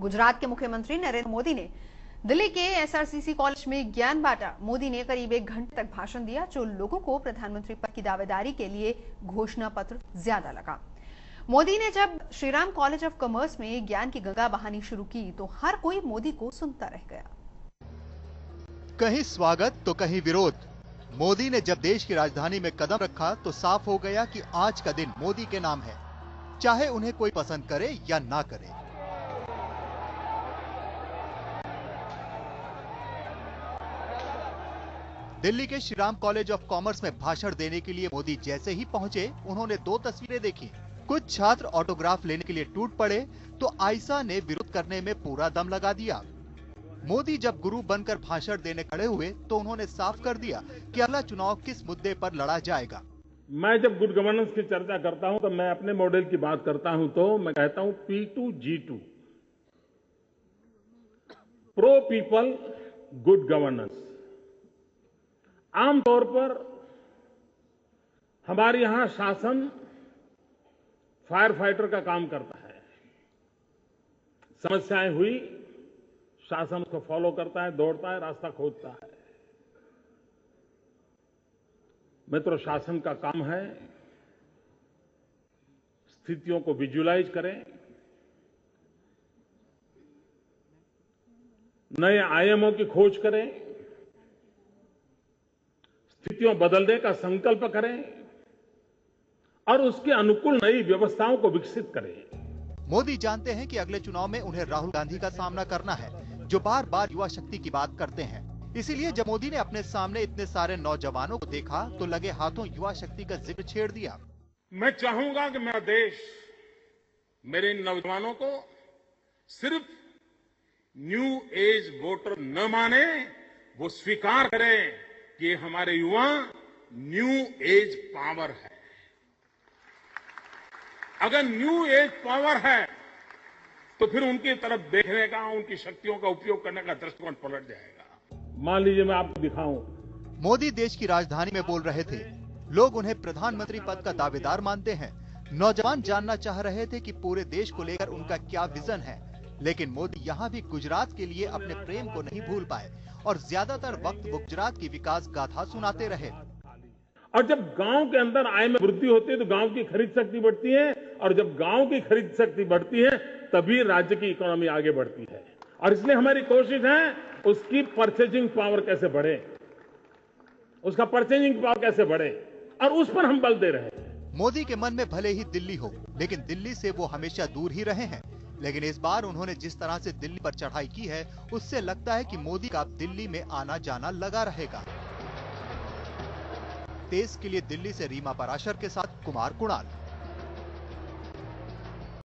गुजरात के मुख्यमंत्री नरेंद्र मोदी ने दिल्ली के एसआरसीसी कॉलेज में ज्ञान बांटा। मोदी ने करीब 1 घंटे तक भाषण दिया, जो लोगों को प्रधानमंत्री पद की दावेदारी के लिए घोषणा पत्र ज्यादा लगा। मोदी ने जब श्रीराम कॉलेज ऑफ कॉमर्स में ज्ञान की गंगा बहानी शुरू की तो हर कोई मोदी को सुनता रह गया। कहीं स्वागत तो कहीं विरोध। मोदी ने जब देश की राजधानी में कदम रखा तो साफ हो गया कि आज का दिन मोदी के नाम है, चाहे उन्हें कोई पसंद करे या ना करे। दिल्ली के श्रीराम कॉलेज ऑफ कॉमर्स में भाषण देने के लिए मोदी जैसे ही पहुंचे, उन्होंने 2 तस्वीरें देखी। कुछ छात्र ऑटोग्राफ लेने के लिए टूट पड़े तो आयशा ने विरोध करने में पूरा दम लगा दिया। मोदी जब गुरु बनकर भाषण देने खड़े हुए तो उन्होंने साफ कर दिया कि अगला चुनाव किस मुद्दे पर लड़ा जाएगा। मैं जब गुड गवर्नेंस की चर्चा करता हूं तो मैं अपने मॉडल की बात करता हूं तो मैं कहता हूं P2G2, pro people good governance. आमतौर पर हमारे यहां शासन फायर फाइटर का काम करता है। समस्याएं हुई, शासन उसको फॉलो करता है, दौड़ता है, रास्ता खोजता है। मित्रों, शासन का काम है स्थितियों को विजुअलाइज करें, नए आयामों की खोज करें, स्थितियों बदलने का संकल्प करें और उसके अनुकूल नई व्यवस्थाओं को विकसित करें। मोदी जानते हैं कि अगले चुनाव में उन्हें राहुल गांधी का सामना करना है, जो बार बार युवा शक्ति की बात करते हैं। इसीलिए जब मोदी ने अपने सामने इतने सारे नौजवानों को देखा तो लगे हाथों युवा शक्ति का जिक्र छेड़ दिया। मैं चाहूंगा कि मेरा देश मेरे इन नौजवानों को सिर्फ न्यू एज वोटर न माने, वो स्वीकार करें कि हमारे युवा न्यू एज पावर है। अगर न्यू एज पावर है तो फिर उनकी तरफ देखने का, उनकी शक्तियों का उपयोग करने का दृष्टिकोण पलट जाएगा। मान लीजिए मैं आपको दिखाऊं। मोदी देश की राजधानी में बोल रहे थे, लोग उन्हें प्रधानमंत्री पद का दावेदार मानते हैं। नौजवान जानना चाह रहे थे कि पूरे देश को लेकर उनका क्या विजन है, लेकिन मोदी यहाँ भी गुजरात के लिए अपने प्रेम को नहीं भूल पाए और ज्यादातर वक्त वो गुजरात की विकास गाथा सुनाते रहे। और जब गांव के अंदर आय में वृद्धि होती है तो गांव की खरीद शक्ति बढ़ती है, और जब गांव की खरीद शक्ति बढ़ती है तभी राज्य की इकोनॉमी आगे बढ़ती है। और इसलिए हमारी कोशिश है उसकी परचेजिंग पावर कैसे बढ़े, उसका परचेजिंग पावर कैसे बढ़े, और उस पर हम बल दे रहे हैं। मोदी के मन में भले ही दिल्ली हो, लेकिन दिल्ली से वो हमेशा दूर ही रहे हैं। लेकिन इस बार उन्होंने जिस तरह से दिल्ली पर चढ़ाई की है, उससे लगता है कि मोदी का दिल्ली में आना जाना लगा रहेगा। तेज के लिए दिल्ली से रीमा पराशर के साथ कुमार कुणाल।